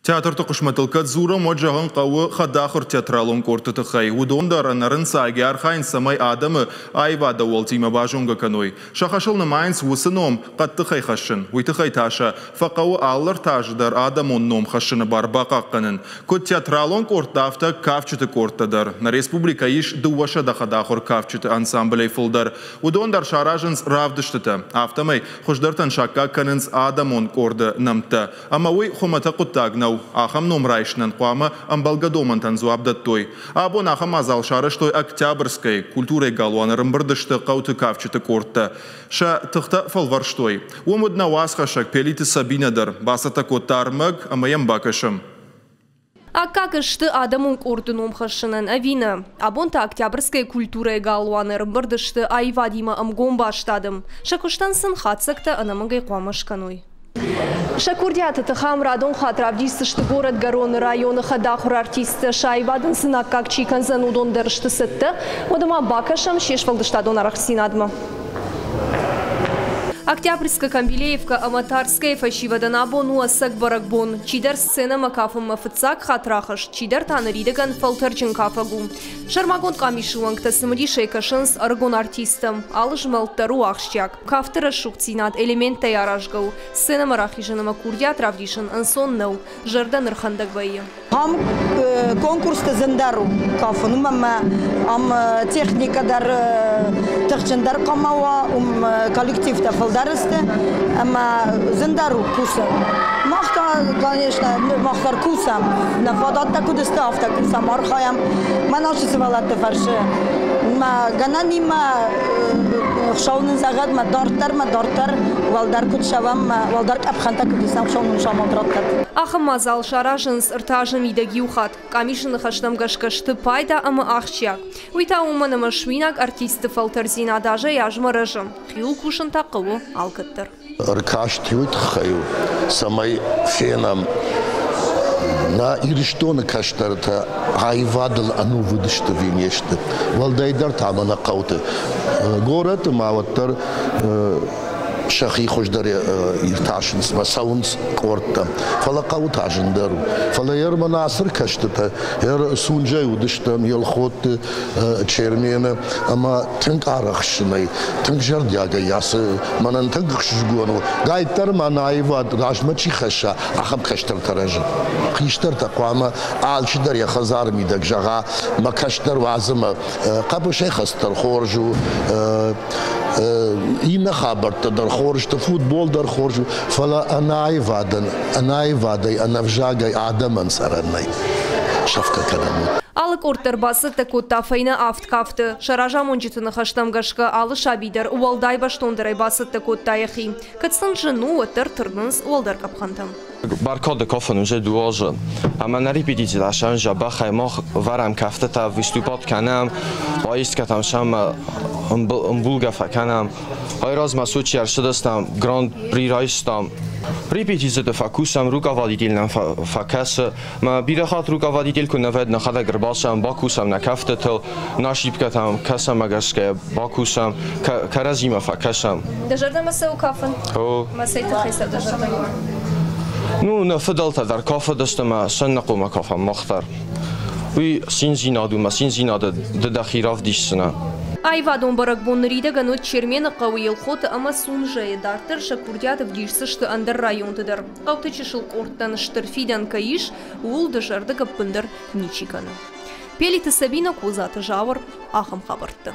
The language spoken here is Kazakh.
Театрты құшматылқат зура моджағын қауы қадақыр театралын қортыты қай. Удондар анарын саги архайн самай адамы айвада ол тима бажонға каной. Шақашылны майнс усыном қатты қай қашын. Уйты қай таша. Фақауы аллар тажыдар адам он ном қашыны бар бақаққанын. Кот театралын қорттафта кавчыты қорттадар. На республика иш дуаша да қадақыр кавчыты ансамблей фылдар. Удондар шаражынс равдыштыты. Автомай құждартан шаққа канынс адам он қорды намты. Ама уй хумата құттагна Ахам номрайшнан қуамы амбалгадоман танзу абдаттой. Абон ахам азал шарыштой октябрьской культурой галуанырым бірдішті қауты кавчыты кортты. Ша тұқта фалварштой. Омудна уасхашак пелиты сабинадар. Басата коттармык амаям бакашым. А как ишты адамун кордуном хашынан авина? Абонта октябрьской культурой галуанырым бірдішті айвадима амгон баштадым. Шакуштан сын хатсакта анамыгай қуамышканой. Шакурдята тахам радон хатравдисты, что город Гарон района хадахур артисты шайвадын сынак как чикан занудон дырышты сытты, одама бакашам шешвалдыштадон арахсинадма. Октябрьская Камбилеевка Аматарская фашивадан абону асак баракбон. Чидар сцена макафым мафыцак хатрахаш. Чидар таныридаган фалтарчын кафагу. Шармагон камишуанг тасымри шейкашынс аргон артистам. Алыш малтару ахшчак. Кафтыра шукцинат элемент таярашгау. Сцена марахишанама курдя травдишан ансон нау. Жардан ирхандагвайы. Ам конкурста зандару кафану мама ам техника дар тахчандар камава коллектив тафалдарысты, ама зандару куса. Махта, конечно, махтар кусам. На фадатта кудыста авта кусам архаям. Манашысы валатты фаршы. Ма гананима шаунын загад ма дартар валдар кудшавам валдар капханта кудысам шаунын шамалдраттар. Ахам мазал шаражынс ыртажым идаги ухат. Камишын хаштам гашкашты пайда ама ахчак. Уйта умана машвинак артисты фалтарзина даже яжма рыжым. Хил кушын тақыву алкаттыр. Ркаштют хаю самай фенам на ирштоны каштарта айвадыл ану выдышты винешты. Валдайдар тамана қауты. Город маваттар шахи хождаре ирташынс масаунс кортта. Фала қауыт ажындару. Фала ерма насыр каштыта. Ер сунжай удыштам, ел хотты чермені. Ама тынк арақшынай. Тынк жардяга ясы. Манан тынк қшыжгуану. Гайттар мана айвад рашма чихаша. Ахам каштар таражы. Қиштар тақуама алчыдар я хазар мидак жаға. Ма каштар вазыма. Қапы шайхастар хоржу. Ина хабарта дар хоржта, футбол дар хоржу. Фала анайвадай, анавжагай адаман саранай. Шавка канаму. Алык ортар басы тако тафайна афткафты. Шаража монжитыны хаштам гашка алы шабидар уалдай баштондарай басы тако таяхи. Катсын жену отыр тырныз уалдар капхантам. Баркода кофан уже дуожа. Ама на репетиции шам жаба хаймох варам кафтата выступать канам. Оист катам шам булга факанам. Ай раз масучи аршидастам гранд прирайстам. Репетиция да факусам руководитель на факаса. Ма бирахат руководитель кунавед на хада грбашам бакусам на кафтател. Нашипка там касам агашке бакусам каразима факашам. Дажарда масау кафан. О. Масайта хайса дажарда. Ну, на федалта дар кафе дاشتم سن نقوم کافه مختار. وی سینزینادو ما سینزیناد ددخیراف دیشنا. Айвадон баракбон рида ганут чермена қауил хот ама сунжае дартыр шакурдятов дирсышты андыр районтыдыр. Қауты чешыл корттан штырфидан каиш ул дажарды каппындар ничиканы. Пелиты Сабина кузаты жавыр ахам хабарты.